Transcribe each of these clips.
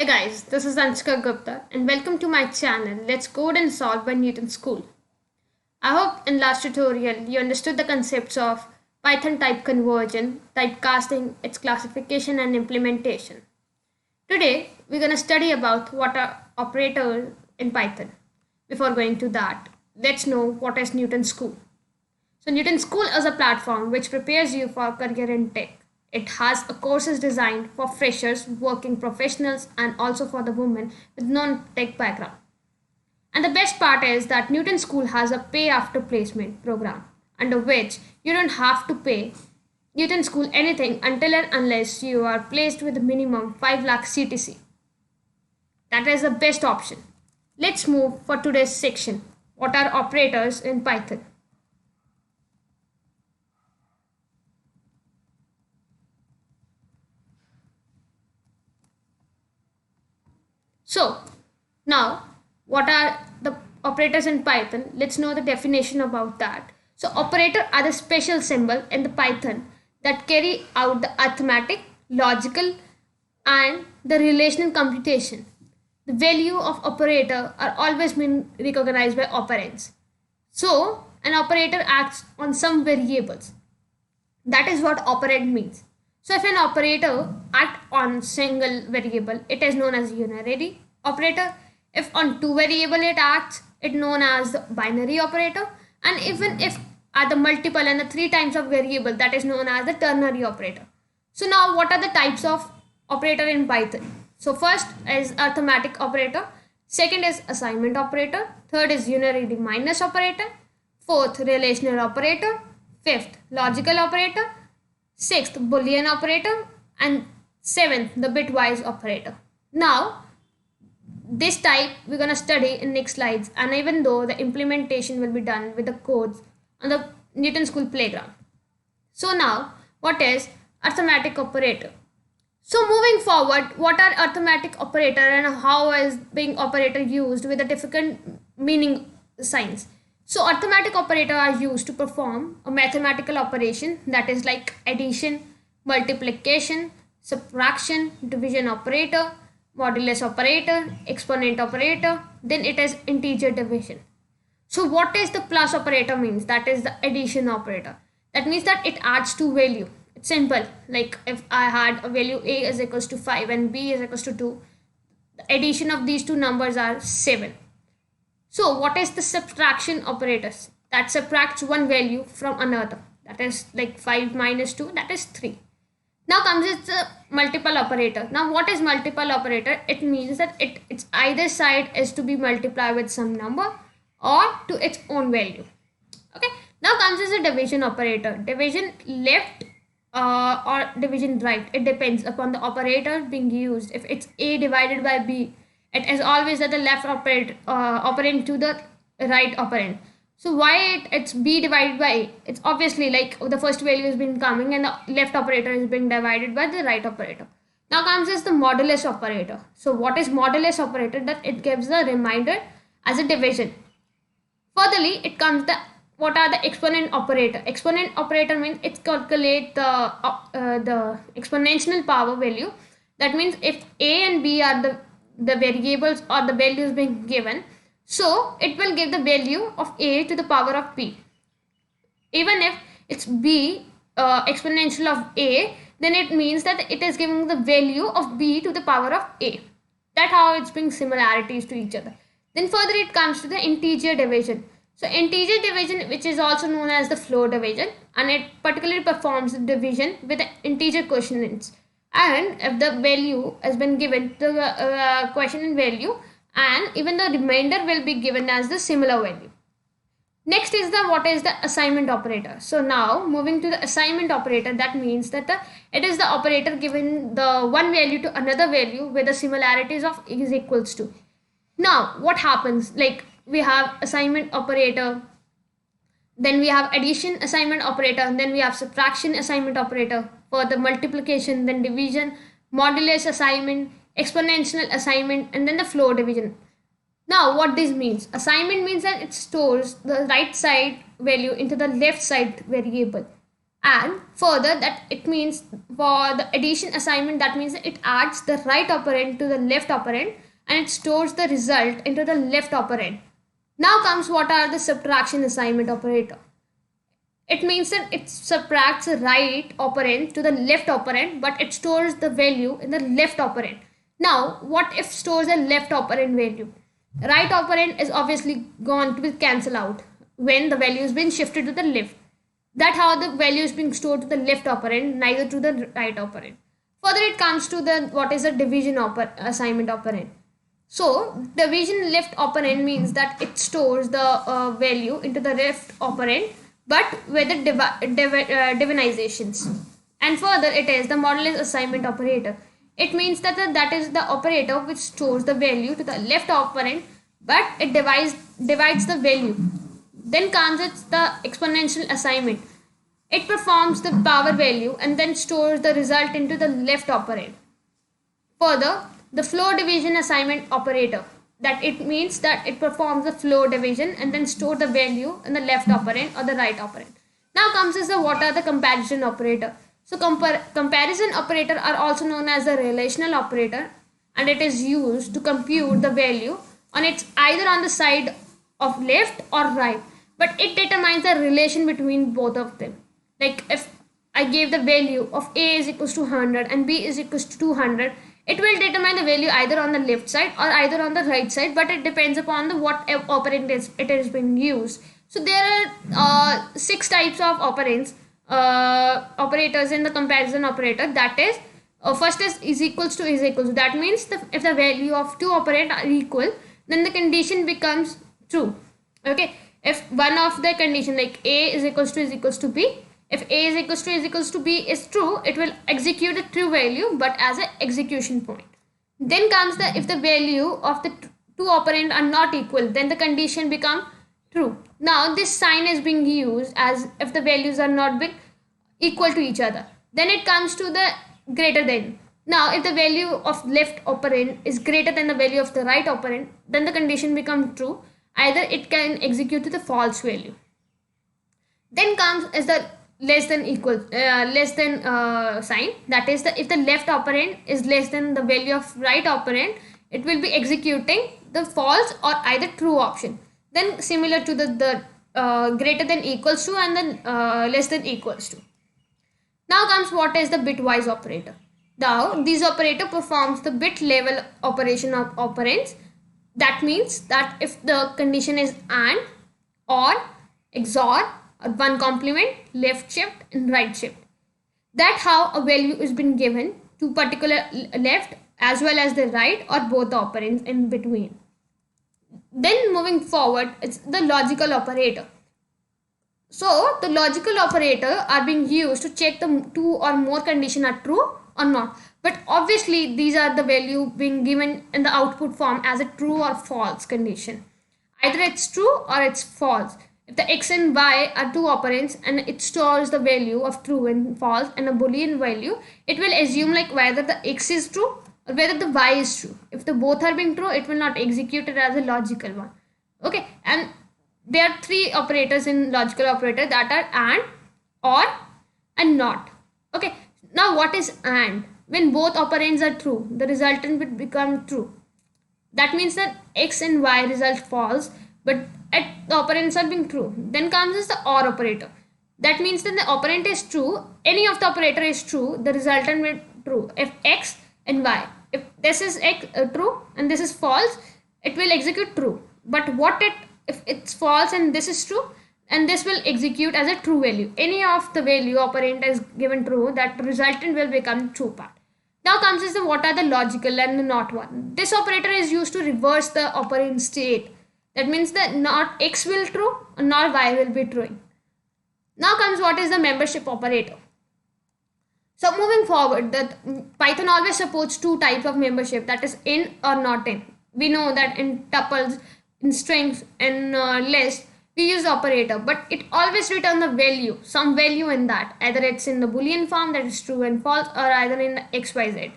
Hey guys, this is Anshika Gupta and welcome to my channel Let's Code and Solve by Newton School. I hope in last tutorial you understood the concepts of Python type conversion, typecasting, its classification and implementation. Today we're going to study about what are operators in Python. Before going to that, let's know what is Newton School. So Newton School is a platform which prepares you for career in tech. It has a courses designed for freshers, working professionals, and also for the women with non-tech background. And the best part is that Newton School has a pay after placement program under which you don't have to pay Newton School anything until and unless you are placed with a minimum 5 lakh CTC. That is the best option. Let's move for today's section. What are operators in Python? So now what are the operators in Python? Let's know the definition about that. So operator are the special symbol in the Python that carry out the arithmetic, logical and the relational computation. The value of operator are always been recognized by operands. So an operator acts on some variables. That is what operand means. So if an operator acts on single variable, it is known as unary operator. If on two variable it acts, it known as the binary operator. And even if at the multiple and the three times of variable, that is known as the ternary operator. So now what are the types of operator in Python? So first is arithmetic operator, second is assignment operator, third is unary minus operator, fourth relational operator, fifth logical operator, sixth boolean operator, and seventh the bitwise operator. Now this type we're going to study in next slides, and even though the implementation will be done with the codes on the Newton School playground. So now what is arithmetic operator? So moving forward, what are arithmetic operator and how is being operator used with a different meaning signs? So arithmetic operator are used to perform a mathematical operation, that is like addition, multiplication, subtraction, division operator, modulus operator, exponent operator, then it is integer division. So what is the plus operator means? That is the addition operator. That means that it adds to value. It's simple. Like if I had a value a is equals to 5 and b is equals to 2, the addition of these two numbers are 7. So what is the subtraction operators? That subtracts one value from another. That is like 5 minus 2, that is 3. Now comes the multiple operator. Now what is multiple operator? It means that its either side is to be multiplied with some number or to its own value. Okay. Now comes the division operator. Division left or division right. It depends upon the operator being used. If it's a divided by b, it is always at the left operand to the right operand. So why it's b divided by a? It's obviously like the first value has been coming and the left operator is being divided by the right operator. Now comes is the modulus operator. So what is modulus operator? That it gives the remainder as a division. Furtherly, it comes the what are the exponent operator? Exponent operator means it calculates the exponential power value. That means if a and b are the variables or the values being given, so it will give the value of a to the power of b. Even if it's b exponential of a, then it means that it is giving the value of b to the power of a. That's how it's bringing similarities to each other. Then further it comes to the integer division. So integer division, which is also known as the floor division, and it particularly performs the division with the integer quotients. And if the value has been given to the quotient value, and even the remainder will be given as the similar value. Next is the what is the assignment operator. So now moving to the assignment operator, that means that it is the operator given the one value to another value with the similarities of is equals to. Now what happens, like we have assignment operator, then we have addition assignment operator, and then we have subtraction assignment operator, for the multiplication, then division, modulus assignment, exponential assignment, and then the floor division. Now what this means? Assignment means that it stores the right side value into the left side variable. And further, that it means for the addition assignment, that means that it adds the right operand to the left operand and it stores the result into the left operand. Now comes what are the subtraction assignment operator. It means that it subtracts the right operand to the left operand, but it stores the value in the left operand. Now, what if stores a left operand value? Right operand is obviously going to be cancelled out when the value has been shifted to the left. That how the value is being stored to the left operand, neither to the right operand. Further, it comes to the what is the division assignment operand. So division left operand means that it stores the value into the left operand, but with the divinizations. And further, it is the modulus assignment operator. It means that that is the operator which stores the value to the left operand, but it divides the value. Then comes the exponential assignment. It performs the power value and then stores the result into the left operand. Further, the floor division assignment operator. That it means that it performs the floor division and then store the value in the left operand or the right operand. Now comes is the what are the comparison operator. So comparison operator are also known as the relational operator, and it is used to compute the value on its either on the side of left or right, but it determines the relation between both of them. Like if I gave the value of A is equals to 100 and B is equals to 200, it will determine the value either on the left side or either on the right side, but it depends upon the what operand it is being used. So there are 6 types of operands, operators in the comparison operator. That is, first is equals to is equals to. That means if the value of two operands are equal, then the condition becomes true. Okay, if one of the condition like A is equals to B, if A is equals to B is true, it will execute a true value but as an execution point. Then comes the if the value of the two operand are not equal, then the condition become true. Now this sign is being used as if the values are not being equal to each other. Then it comes to the greater than. Now if the value of left operand is greater than the value of the right operand, then the condition becomes true. Either it can execute to the false value. Then comes is the less than sign. That is if the left operand is less than the value of right operand, it will be executing the false or either true option. Then similar to the greater than equals to and then less than equals to. Now comes what is the bitwise operator. Now this operator performs the bit level operation of operands. That means that if the condition is AND, OR, XOR, or one complement, left shift and right shift, that how a value is been given to particular left as well as the right or both the operands in between. Then moving forward, it's the logical operator. So the logical operator are being used to check the two or more condition are true or not. But obviously these are the value being given in the output form as a true or false condition. Either it's true or it's false. If the x and y are two operands and it stores the value of true and false and a boolean value, it will assume like whether the x is true or whether the y is true. If the both are being true, it will not execute it as a logical one. Okay, and there are 3 operators in logical operator, that are AND, OR and NOT. Okay, now what is AND? When both operands are true, the resultant will become true. That means that x and y result false, but the operands are being true. Then comes is the OR operator. That means that the operand is true, any of the operator is true, the resultant will be true. If x and y, if this is x true and this is false, it will execute true. But if it's false and this is true, and this will execute as a true value. Any of the value operand is given true, that resultant will become true part. Now comes is the what are the logical and the not one. This operator is used to reverse the operand state. That means that not x will true or not y will be true. Now comes what is the membership operator. So moving forward, that Python always supports 2 types of membership, that is in or not in. We know that in tuples, in strings, in list, we use operator, but it always return the value, some value in that. Either it's in the boolean form, that is true and false, or either in the XYZ.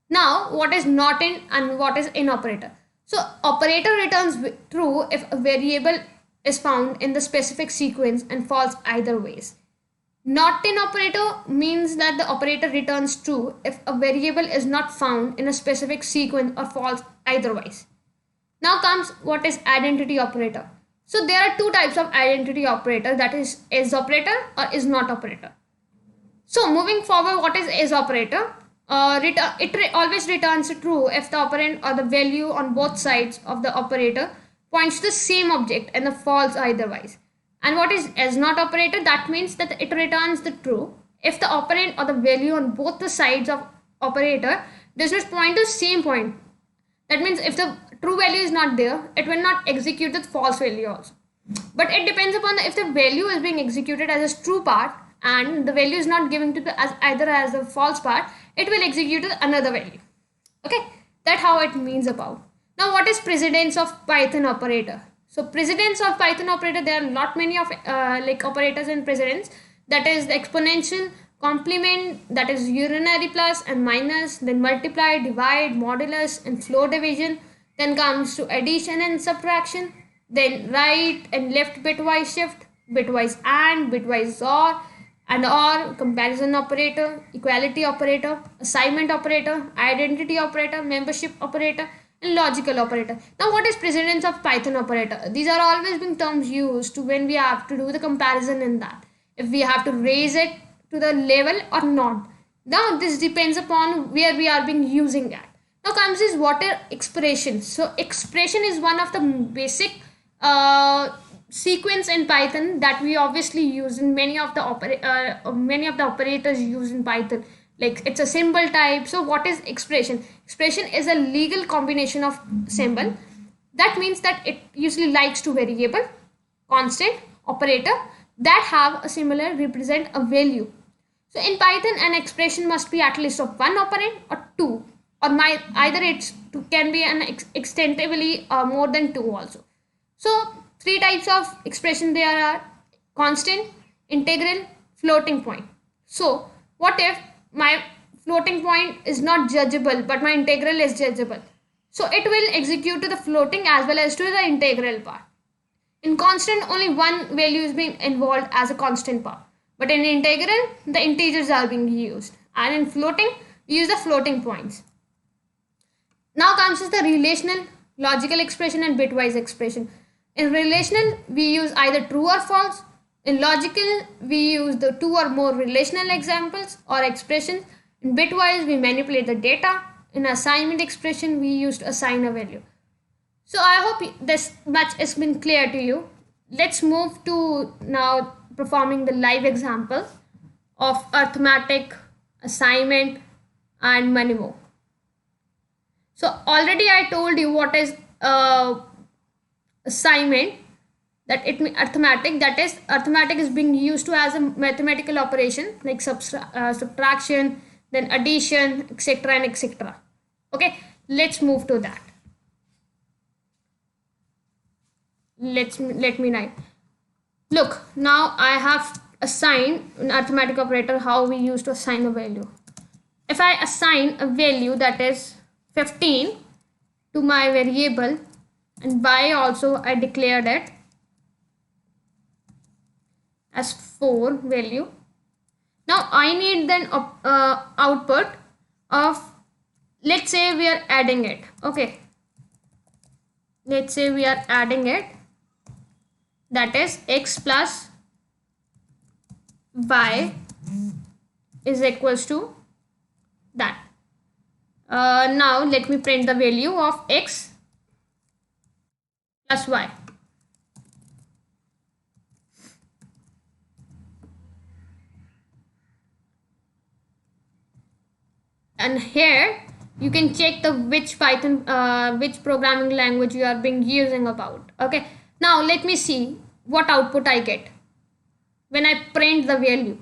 Now, what is not in and what is in operator? So, operator returns true if a variable is found in the specific sequence and false either ways. Not in operator means that the operator returns true if a variable is not found in a specific sequence or false otherwise. Now comes what is identity operator. So there are two types of identity operator, that is operator or is not operator. So moving forward, what is operator? Always returns true if the operand or the value on both sides of the operator points to the same object and the false otherwise. And what is not operator? That means that it returns the true if the operand or the value on both the sides of operator does not point to the same point. That means if the true value is not there, it will not execute the false value also. But it depends upon if the value is being executed as a true part and the value is not given to the as either as a false part, it will execute another value. Okay, that's how it means about. Now what is precedence of Python operator? So precedence of Python operator, there are not many of like operators in precedence. That is the exponential, complement, that is urinary plus and minus, then multiply, divide, modulus, and floor division. Then comes to addition and subtraction, then right and left bitwise shift, bitwise and, bitwise or, comparison operator, equality operator, assignment operator, identity operator, membership operator, and logical operator. Now what is precedence of Python operator? These are always being terms used to when we have to do the comparison in that. If we have to raise it to the level or not. Now this depends upon where we are being using at. Now comes is what are expressions. So expression is one of the basic sequence in Python that we obviously use in many of the operators use in Python. Like it's a symbol type. So what is expression? Expression is a legal combination of symbol. That means that it usually likes to variable, constant, operator that have a similar represent a value. So in Python, an expression must be at least of one operand or two, or either it can be an extensively more than two also. So three types of expression there are: constant, integral, floating point. So what if my floating point is not judgeable but my integral is judgeable? So it will execute to the floating as well as to the integral part. In constant, only one value is being involved as a constant part. But in integral, the integers are being used. And in floating, we use the floating points. Now comes the relational, logical expression and bitwise expression. In relational, we use either true or false. In logical, we use the two or more relational examples or expressions. In bitwise, we manipulate the data. In assignment expression, we use to assign a value. So I hope this much has been clear to you. Let's move to now performing the live example of arithmetic, assignment, and many more. So already I told you what is assignment, that it arithmetic, that is arithmetic is being used to as a mathematical operation like subtraction, then addition, etc. and etc. Okay, let's move to that. Let me write. Look, now I have assigned an arithmetic operator how we used to assign a value. If I assign a value that is 15 to my variable, and by also I declared it as 4 value. Now I need then output of, let's say we are adding it. Okay, let's say we are adding it, that is x plus y is equals to that. Now let me print the value of x plus y. And here you can check the which Python, which programming language you are being using about. Okay, now let me see what output I get when I print the value.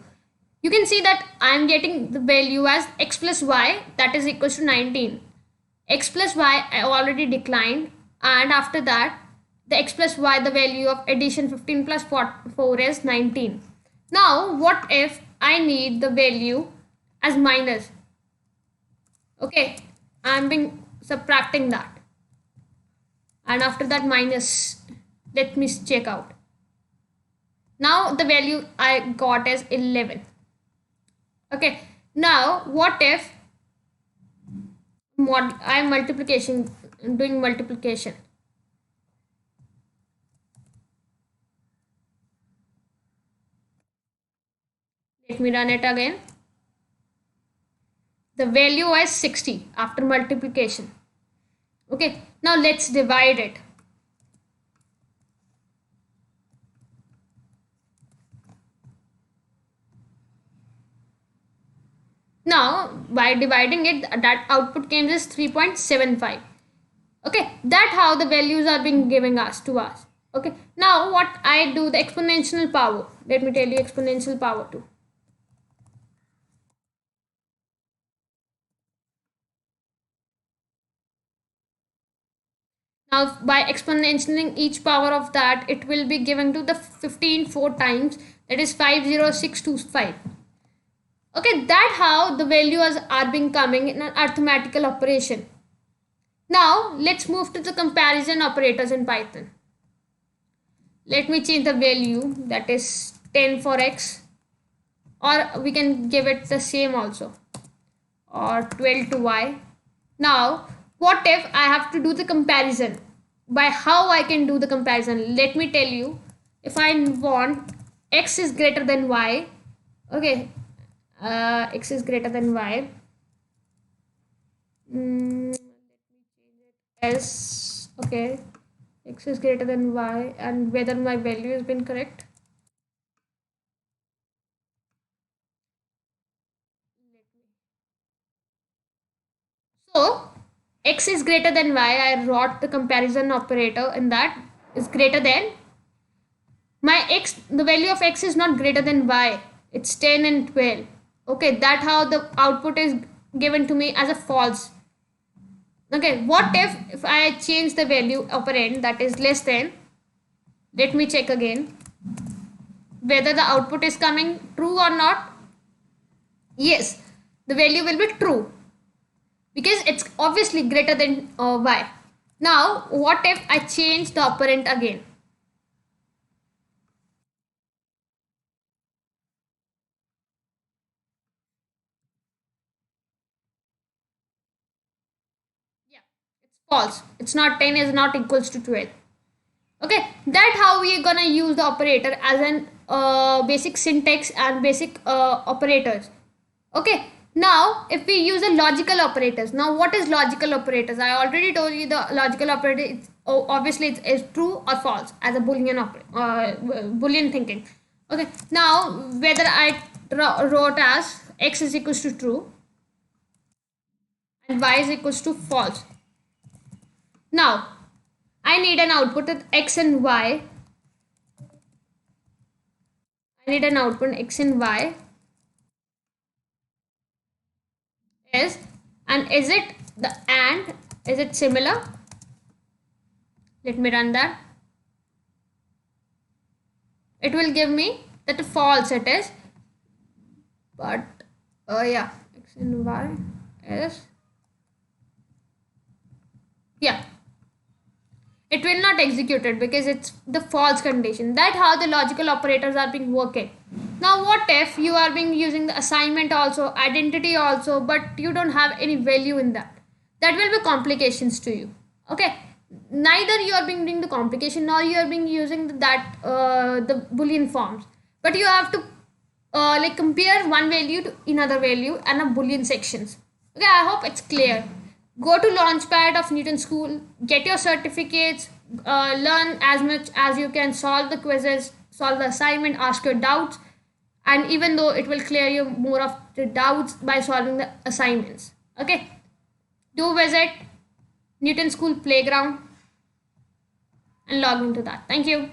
You can see that I am getting the value as x plus y, that is equals to 19. X plus y I already declined, and after that the x plus y, the value of addition 15 plus 4 is 19. Now what if I need the value as minus? Okay, I'm being subtracting that, and after that minus, let me check out. Now the value I got is 11. Okay, now what if I'm multiplication, doing multiplication. Let me run it again. The value is 60 after multiplication. Okay, now let's divide it. Now by dividing it, that output came as 3.75. Okay, that how the values are being given us to us. Okay, now what I do, the exponential power. Let me tell you exponential power too. Now by exponentialing each power of that, it will be given to the 15 4 times, that is 50625. Okay, that how the values are being coming in an arithmetical operation. Now let's move to the comparison operators in Python. Let me change the value, that is 10 for x, or we can give it the same also, or 12 to y. Now what if I have to do the comparison? By how I can do the comparison, let me tell you. If I want x is greater than y, okay, x is greater than y, let me change it as, okay, x is greater than y, and whether my value has been correct. So x is greater than y, I wrote the comparison operator, and that is greater than my x. The value of x is not greater than y, it's 10 and 12. Okay, that how the output is given to me as a false. Okay, what if I change the value operand, that is less than, let me check again whether the output is coming true or not. Yes, the value will be true because it's obviously greater than y. Now what if I change the operand again? Yeah, it's false. It's not 10 is not equals to 12. Okay, that how we are gonna use the operator as an basic syntax and basic operators. Okay, now if we use the logical operators, now what is logical operators? I already told you the logical operator, it's, obviously it's true or false as a boolean boolean thinking. Okay, now whether I wrote as x is equals to true and y is equals to false. Now I need an output with x and y. I need an output x and y is, and is it the and, is it similar? Let me run that. It will give me that false it is, but yeah, x and y is, yeah, it will not execute it because it's the false condition. That how the logical operators are being working. Now what if you are being using the assignment also, identity also, but you don't have any value in that? That will be complications to you. Okay, neither you are being doing the complication nor you are being using that the boolean forms, but you have to like compare one value to another value and a boolean sections. Okay, I hope it's clear. Go to launchpad of Newton School, get your certificates, learn as much as you can, solve the quizzes, solve the assignment, ask your doubts, and even though it will clear you more of the doubts by solving the assignments. Okay, do visit Newton School Playground and log into that. Thank you.